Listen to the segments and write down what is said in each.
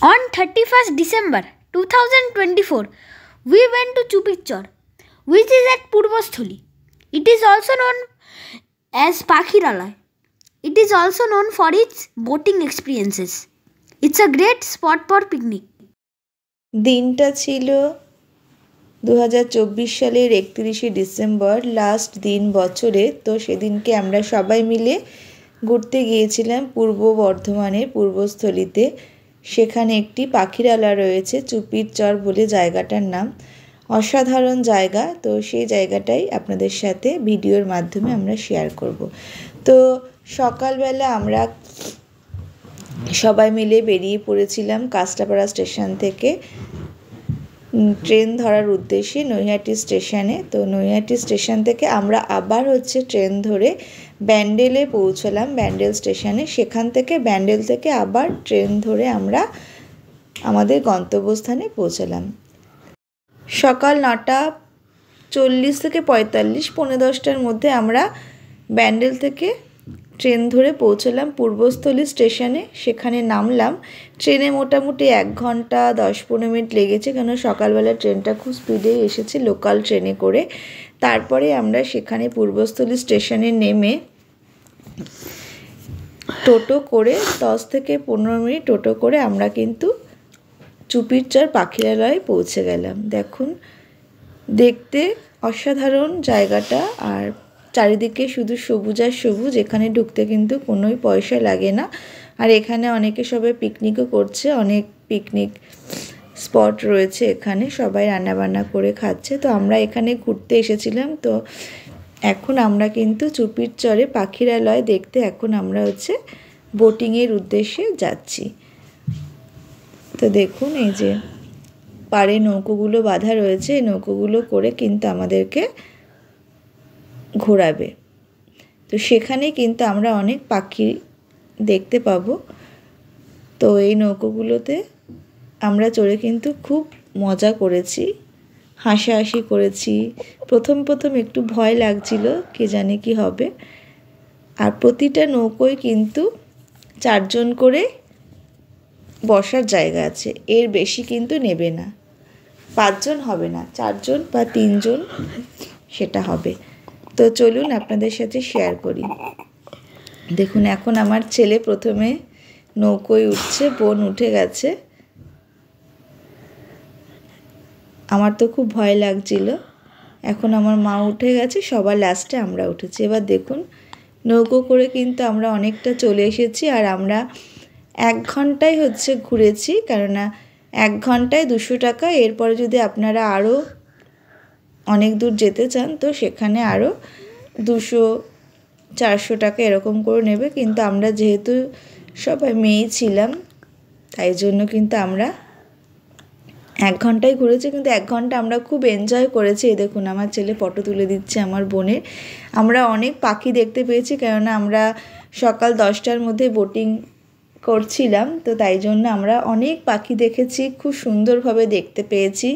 On 31st December 2024, we went to Chupitchor, which is at Purvasthali. It is also known as Pakhiralay. It is also known for its boating experiences. It's a great spot for picnic. দিনটা ছিল 2024 সালের 31শে December, last দিন বছরে। তো সেদিনকে আমরা সবাই মিলে ঘুরতে গিয়েছিলাম পূর্ব বর্ধমানের পূর্বস্থলীতে। সেখানে একটি পাখিরালয় রয়েছে, চুপিরচর বলে জায়গাটার নাম। অসাধারণ জায়গা। তো সেই জায়গাটাই আপনাদের সাথে ভিডিওর মাধ্যমে আমরা শেয়ার করব। তো সকালবেলা আমরা সবাই মিলে বেরিয়ে পড়েছিলাম কাঁচরাপাড়া স্টেশন থেকে ট্রেন ধরার উদ্দেশ্যে নৈহাটি স্টেশনে। তো নৈহাটি স্টেশন থেকে আমরা আবার ট্রেন ধরে ব্যান্ডেলে পৌঁছলাম, ব্যান্ডেল স্টেশনে। সেখান থেকে ব্যান্ডেল থেকে আবার ট্রেন ধরে আমরা আমাদের গন্তব্যস্থানে পৌঁছলাম। সকাল 9:40 থেকে 45, 9:45টার মধ্যে আমরা ব্যান্ডেল থেকে ট্রেন ধরে পৌঁছলাম পূর্বস্থলী স্টেশনে। সেখানে নামলাম। ট্রেনে মোটামুটি 1 ঘন্টা 10-15 মিনিট লেগেছে, কেন সকালবেলা ট্রেনটা খুব স্পিডে এসেছে লোকাল ট্রেনে করে। তারপরে আমরা সেখানে পূর্বস্থলী স্টেশনে নেমে টোটো করে 10 থেকে 15 মিনিট টোটো করে আমরা কিন্তু চুপিরচর পাখিরালয়ে পৌঁছে গেলাম। দেখুন, দেখতে অসাধারণ জায়গাটা, আর চারিদিকে শুধু সবুজ আর সবুজ। এখানে ঢুকতে কিন্তু কোনোই পয়সা লাগে না। আর এখানে অনেকে সবাই পিকনিকও করছে, অনেক পিকনিক স্পট রয়েছে এখানে, সবাই রান্নাবান্না করে খাচ্ছে। তো আমরা এখানে ঘুরতে এসেছিলাম। তো এখন আমরা কিন্তু চুপিরচরে পাখিরালয় দেখতে এখন আমরা বোটিংয়ের উদ্দেশ্যে যাচ্ছি। তো দেখুন, এই যে পাড়ে নৌকোগুলো বাঁধা রয়েছে, এই নৌকোগুলো করে কিন্তু আমাদেরকে ঘোরাবে। তো সেখানে কিন্তু আমরা অনেক পাখি দেখতে পাবো। তো এই নৌকোগুলোতে আমরা চড়ে কিন্তু খুব মজা করেছি, হাসাহাসি করেছি। প্রথম একটু ভয় লাগছিল, কে জানে কি হবে। আর প্রতিটা নৌকোয় কিন্তু 4 জন করে বসার জায়গা আছে, এর বেশি কিন্তু নেবে না। 5 জন হবে না, 4 জন বা 3 জন সেটা হবে। তো চলুন আপনাদের সাথে শেয়ার করি। দেখুন, এখন আমার ছেলে প্রথমে নৌকোয় উঠছে, বোন উঠে গেছে। আমার তো খুব ভয় লাগছিল। এখন আমার মা উঠে গেছে, সবার লাস্টে আমরা উঠেছি। এবার দেখুন, নৌকো করে কিন্তু আমরা অনেকটা চলে এসেছি। আর আমরা 1 ঘন্টায় ঘুরেছি, কেননা 1 ঘন্টায় 200 টাকা। এরপরে যদি আপনারা আরও অনেক দূর যেতে চান তো সেখানে আরও 200-400 টাকা এরকম করে নেবে। কিন্তু আমরা যেহেতু সবাই মেয়েই ছিলাম, তাই জন্য কিন্তু আমরা 1 ঘন্টায় ঘুরেছি। কিন্তু 1 ঘন্টা আমরা খুব এনজয় করেছি। এই দেখুন, আমার ছেলে ফটো তুলে দিচ্ছে আমার বোনের। আমরা অনেক পাখি দেখতে পেয়েছি, কেননা আমরা সকাল 10টার মধ্যে বোটিং করছিলাম। তো তাই জন্য আমরা অনেক পাখি দেখেছি, খুব সুন্দরভাবে দেখতে পেয়েছি।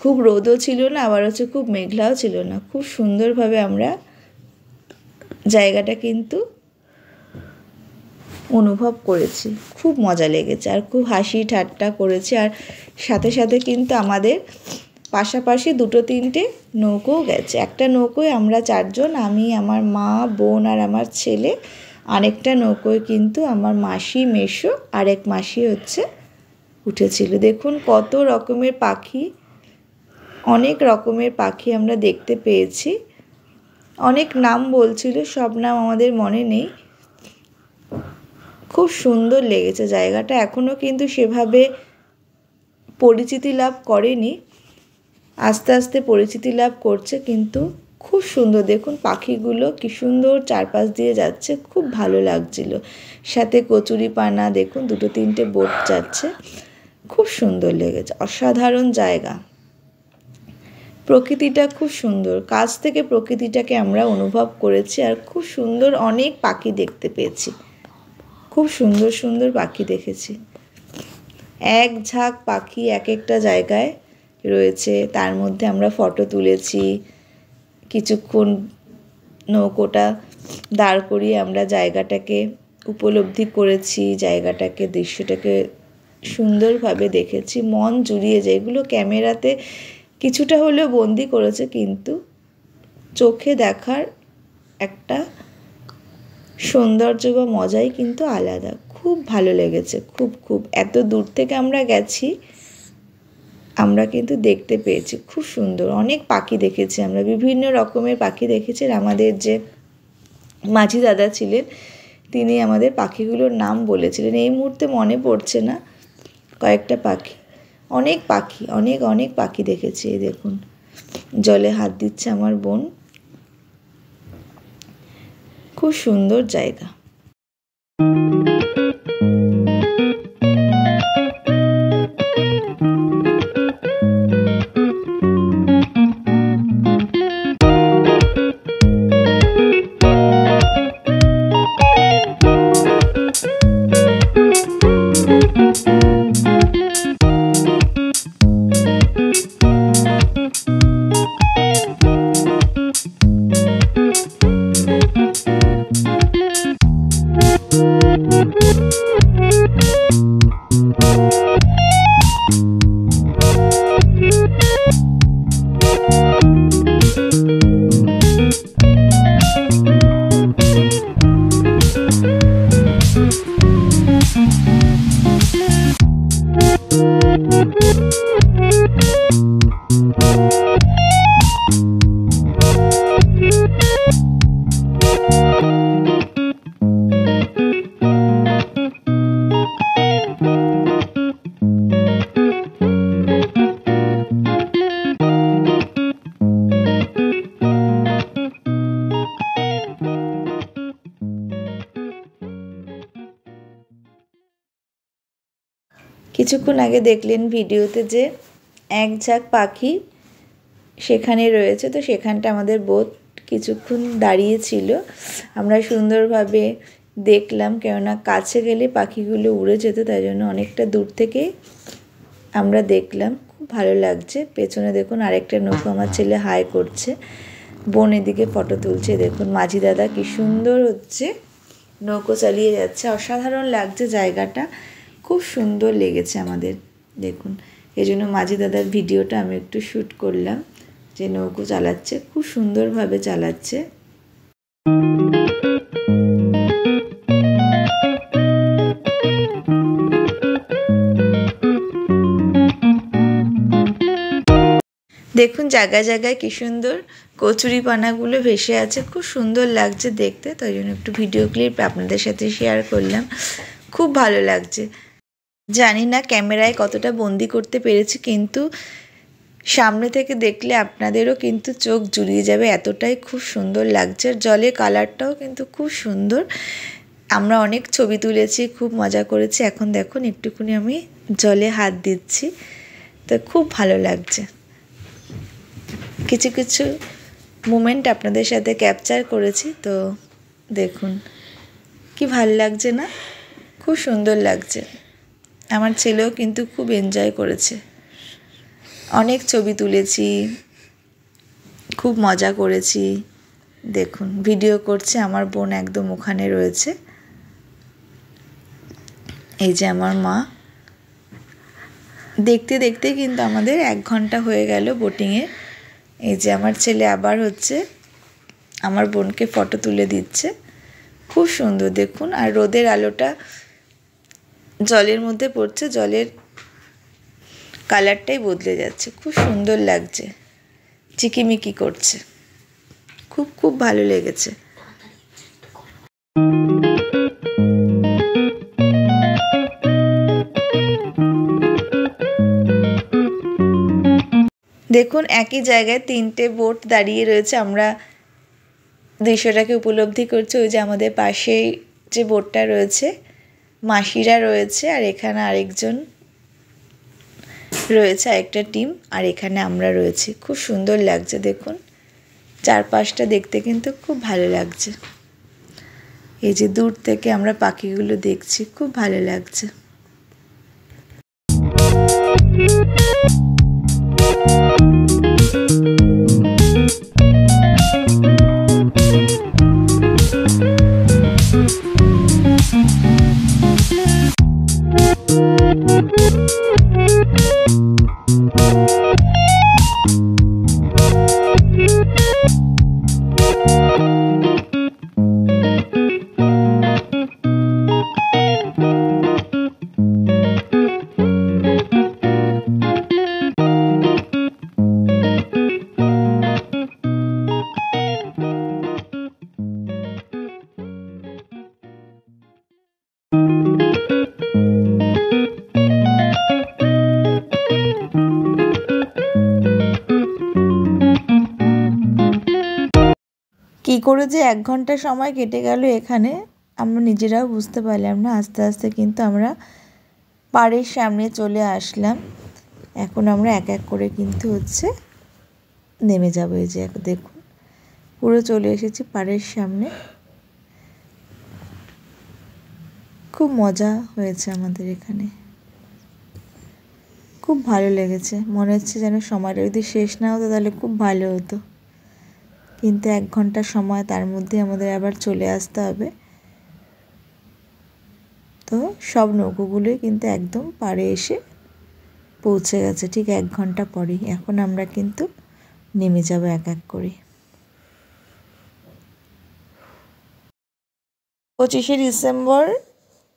খুব রোদও ছিল না, আবার খুব মেঘলাও ছিল না। খুব সুন্দরভাবে আমরা জায়গাটা কিন্তু অনুভব করেছি। খুব মজা লেগেছে আর খুব হাসি ঠাট্টা করেছি। আর সাথে সাথে কিন্তু আমাদের পাশাপাশি 2-3টে নৌকোও গেছে। একটা নৌকোয় আমরা 4 জন, আমি, আমার মা, বোন আর আমার ছেলে। আরেকটা নৌকোয় কিন্তু আমার মাসি, মেসো, আরেক মাসি উঠেছিল। দেখুন কত রকমের পাখি, অনেক রকমের পাখি আমরা দেখতে পেয়েছি। অনেক নাম বলছিল, সব নাম আমাদের মনে নেই। খুব সুন্দর লেগেছে জায়গাটা। এখনও কিন্তু সেভাবে পরিচিতি লাভ করেনি, আস্তে আস্তে পরিচিতি লাভ করছে। কিন্তু খুব সুন্দর, দেখুন পাখিগুলো কি সুন্দর চারপাশ দিয়ে যাচ্ছে, খুব ভালো লাগছিল। সাথে কচুরিপানা, দেখুন 2-3টে বোট যাচ্ছে, খুব সুন্দর লেগেছে। অসাধারণ জায়গা, প্রকৃতিটা খুব সুন্দর। কাছ থেকে প্রকৃতিটাকে আমরা অনুভব করেছি আর খুব সুন্দর অনেক পাখি দেখতে পেয়েছি। খুব সুন্দর সুন্দর পাখি দেখেছি। এক ঝাঁক পাখি এক একটা জায়গায় রয়েছে, তার মধ্যে আমরা ফটো তুলেছি। কিছুক্ষণ নৌকোটা দাঁড় করিয়ে আমরা জায়গাটাকে উপলব্ধি করেছি, জায়গাটাকে, দৃশ্যটাকে সুন্দরভাবে দেখেছি, মন জুড়িয়ে যায়। এগুলো ক্যামেরাতে কিছুটা হলেও বন্দি করেছে, কিন্তু চোখে দেখার একটা সৌন্দর্য বা মজাই কিন্তু আলাদা। খুব ভালো লেগেছে, খুব এত দূর থেকে আমরা গেছি, আমরা কিন্তু দেখতে পেয়েছি খুব সুন্দর অনেক পাখি দেখেছি আমরা, বিভিন্ন রকমের পাখি দেখেছি। আমাদের যে মাঝি দাদা ছিলেন তিনি আমাদের পাখিগুলোর নাম বলেছিলেন, এই মুহূর্তে মনে পড়ছে না। কয়েকটা পাখি, অনেক পাখি, অনেক পাখি দেখেছি। এই দেখুন জলে হাত দিচ্ছে আমার বোন, খুব সুন্দর জায়গা। কিছুক্ষণ আগে দেখলেন ভিডিওতে যে এক ঝাঁক পাখি সেখানে রয়েছে, তো সেখানটা আমাদের বোট কিছুক্ষণ দাঁড়িয়েছিল। আমরা সুন্দরভাবে দেখলাম, কেননা কাছে গেলে পাখিগুলো উড়ে যেত, তাই জন্য অনেকটা দূর থেকে আমরা দেখলাম। খুব ভালো লাগছে। পেছনে দেখুন আরেকটা নৌকো, আমার ছেলে হাই করছে, বোন এদিকে ফটো তুলছে। দেখুন মাঝি দাদা কি সুন্দর হচ্ছে নৌকো চালিয়ে যাচ্ছে, অসাধারণ লাগছে জায়গাটা, খুব সুন্দর লেগেছে আমাদের। দেখুন এই জন্য মাঝি দাদার ভিডিওটা আমি একটু শ্যুট করলাম, যে নৌকো চালাচ্ছে, খুব সুন্দরভাবে চালাচ্ছে। দেখুন জায়গায় জায়গায় কি সুন্দর কচুরিপানাগুলো ভেসে আছে, খুব সুন্দর লাগছে দেখতে, তাই জন্য একটু ভিডিও ক্লিপ আপনাদের সাথে শেয়ার করলাম। খুব ভালো লাগছে। জানি না ক্যামেরায় কতটা বন্দি করতে পেরেছি, কিন্তু সামনে থেকে দেখলে আপনাদেরও কিন্তু চোখ জুড়িয়ে যাবে, এতটাই খুব সুন্দর লাগছে। আর জলের কালারটাও কিন্তু খুব সুন্দর। আমরা অনেক ছবি তুলেছি, খুব মজা করেছি। এখন দেখুন একটুখানি আমি জলে হাত দিচ্ছি, তো খুব ভালো লাগছে। কিছু কিছু মোমেন্ট আপনাদের সাথে ক্যাপচার করেছি, তো দেখুন কি ভালো লাগছে না, খুব সুন্দর লাগছে। আমার ছেলেও কিন্তু খুব এনজয় করেছে, অনেক ছবি তুলেছি, খুব মজা করেছি। দেখুন ভিডিও করছে আমার বোন, একদম ওখানে রয়েছে। এই যে আমার মা। দেখতে দেখতে কিন্তু আমাদের 1 ঘন্টা হয়ে গেল বোটিংয়ে। এই যে আমার ছেলে আবার হচ্ছে আমার বোনকে ফটো তুলে দিচ্ছে, খুব সুন্দর দেখুন। আর রোদের আলোটা জলের মধ্যে পড়ছে, জলের কালারটাই বদলে যাচ্ছে, খুব সুন্দর লাগছে, চিকিমিকি করছে, খুব ভালো লেগেছে। দেখুন একই জায়গায় 3টে বোট দাঁড়িয়ে রয়েছে, আমরা দৃশ্যটাকে উপলব্ধি করছি। ওই যে আমাদের পাশেই যে বোটটা রয়েছে, মাসিরা রয়েছে, আর এখানে আরেকজন রয়েছে, আরেকটা টিম, আর এখানে আমরা রয়েছি। খুব সুন্দর লাগছে দেখুন, চারপাশটা দেখতে কিন্তু খুব ভালো লাগছে। এই যে দূর থেকে আমরা পাখিগুলো দেখছি, খুব ভালো লাগছে। কী করে যে 1 ঘন্টা সময় কেটে গেল এখানে আমরা নিজেরাও বুঝতে পারলাম না। আস্তে আস্তে কিন্তু আমরা পাড়ের সামনে চলে আসলাম। এখন আমরা এক এক করে কিন্তু নেমে যাবো। এই যে দেখুন পুরো চলে এসেছি পাড়ের সামনে। খুব মজা হয়েছে আমাদের এখানে, খুব ভালো লেগেছে। মনে হচ্ছে যেন সময়টা যদি শেষ না হতো তাহলে খুব ভালো হতো, কিন্তু 1 ঘন্টা সময়, তার মধ্যে আমাদের আবার চলে আসতে হবে। তো সব নৌকোগুলোই কিন্তু একদম পাড়ে এসে পৌঁছে গেছে ঠিক 1 ঘন্টা পরেই। এখন আমরা কিন্তু নেমে যাব এক এক করে। 25শে ডিসেম্বর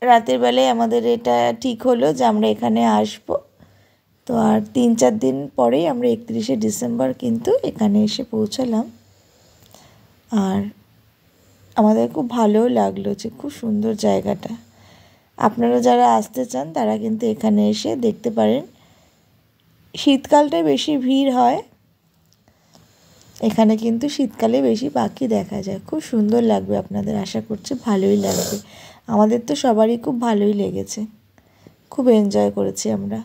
রাতের বেলায় আমাদের এটা ঠিক হলো যে আমরা এখানে আসব। তো আর 3-4 দিন পরেই আমরা 31শে ডিসেম্বর কিন্তু এখানে এসে পৌঁছালাম। আর আমাদের খুব ভালোও লাগলো, যে খুব সুন্দর জায়গাটা। আপনারা যারা আসতে চান তারা কিন্তু এখানে এসে দেখতে পারেন। শীতকালটায় বেশি ভিড় হয় এখানে, কিন্তু শীতকালে বেশি পাখি দেখা যায়। খুব সুন্দর লাগবে আপনাদের, আশা করছি ভালোই লাগবে। আমাদের তো সবারই খুব ভালোই লেগেছে, খুব এনজয় করেছি আমরা।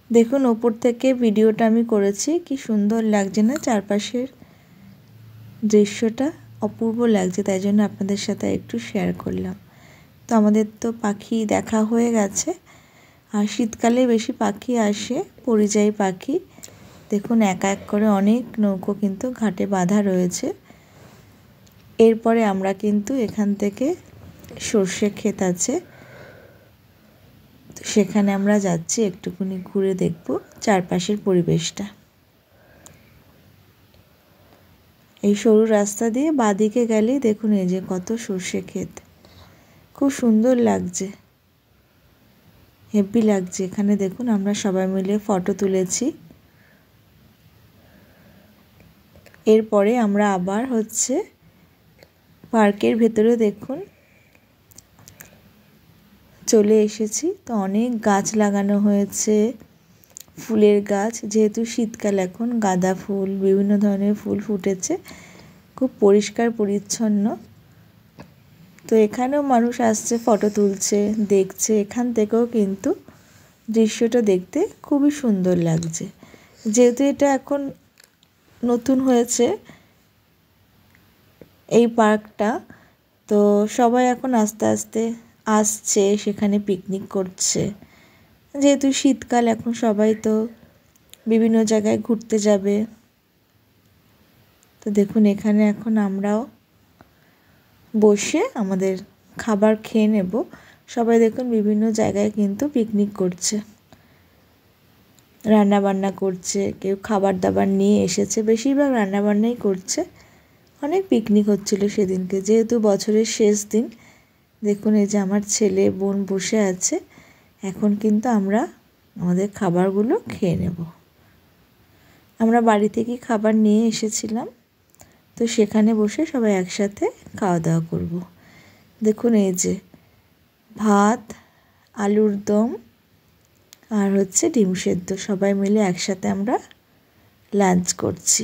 দেখুন ওপর থেকে ভিডিওটা আমি করেছি, কি সুন্দর লাগছে না, চারপাশের দৃশ্যটা অপূর্ব লাগছে, তাই জন্য আপনাদের সাথে একটু শেয়ার করলাম। তো আমাদের তো পাখি দেখা হয়ে গেছে। আর শীতকালে বেশি পাখি আসে, পরিযায়ী পাখি। দেখুন এক এক করে অনেক নৌকো কিন্তু ঘাটে বাঁধা রয়েছে। এরপরে আমরা কিন্তু এখান থেকে সর্ষে ক্ষেত আছে, তো সেখানে আমরা যাচ্ছি, একটুখানি ঘুরে দেখব চারপাশের পরিবেশটা। এই সরু রাস্তা দিয়ে বাঁদিকে গেলেই দেখুন এই যে কত সর্ষে ক্ষেত, খুব সুন্দর লাগছে, হেভি লাগছে। এখানে দেখুন আমরা সবাই মিলে ফটো তুলেছি। এরপরে আমরা আবার পার্কের ভেতরে দেখুন চলে এসেছি। তো অনেক গাছ লাগানো হয়েছে, ফুলের গাছ, যেহেতু শীতকাল এখন গাঁদা ফুল, বিভিন্ন ধরনের ফুল ফুটেছে, খুব পরিষ্কার পরিচ্ছন্ন। তো এখানেও মানুষ আসছে, ফটো তুলছে, দেখছে। এখান থেকেও কিন্তু দৃশ্যটা দেখতে খুবই সুন্দর লাগছে। যেহেতু এটা এখন নতুন হয়েছে এই পার্কটা, তো সবাই এখন আস্তে আস্তে আসছে, সেখানে পিকনিক করছে। যেহেতু শীতকাল, এখন সবাই তো বিভিন্ন জায়গায় ঘুরতে যাবে। তো দেখুন এখানে এখন আমরাও বসে আমাদের খাবার খেয়ে নেব। সবাই দেখুন বিভিন্ন জায়গায় কিন্তু পিকনিক করছে, রান্না বান্না করছে, কেউ খাবার দাবার নিয়ে এসেছে, বেশিরভাগ রান্নাবান্নাই করছে। অনেক পিকনিক হচ্ছিল সেদিনকে, যেহেতু বছরের শেষ দিন। দেখুন এই যে আমার ছেলে বোন বসে আছে। এখন কিন্তু আমরা আমাদের খাবারগুলো খেয়ে নেব। আমরা বাড়ি থেকে খাবার নিয়ে এসেছিলাম, তো সেখানে বসে সবাই একসাথে খাওয়া দাওয়া করব। দেখুন এই যে ভাত, আলুর দম আর ডিম সেদ্ধ, সবাই মিলে একসাথে আমরা লাঞ্চ করছি।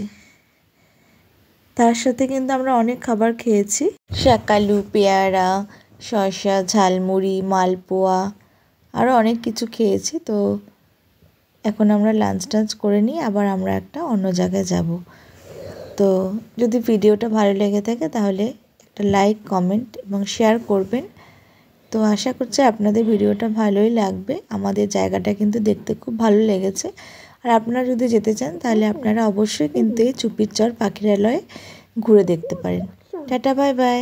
তার সাথে কিন্তু আমরা অনেক খাবার খেয়েছি, শাকালু, পেয়ারা, শসা, ঝালমুড়ি, মালপোয়া, আরও অনেক কিছু খেয়েছি। তো এখন আমরা লাঞ্চ টাঞ্চ করে নিই, আবার আমরা একটা অন্য জায়গায় যাব। তো যদি ভিডিওটা ভালো লেগে থাকে তাহলে একটা লাইক, কমেন্ট এবং শেয়ার করবেন। তো আশা করছি আপনাদের ভিডিওটা ভালোই লাগবে। আমাদের জায়গাটা কিন্তু দেখতে খুব ভালো লেগেছে। আর আপনারা যদি যেতে চান তাহলে আপনারা অবশ্যই কিন্তু এই চুপির চর পাখিরালয়ে ঘুরে দেখতে পারেন। Tata, bye bye.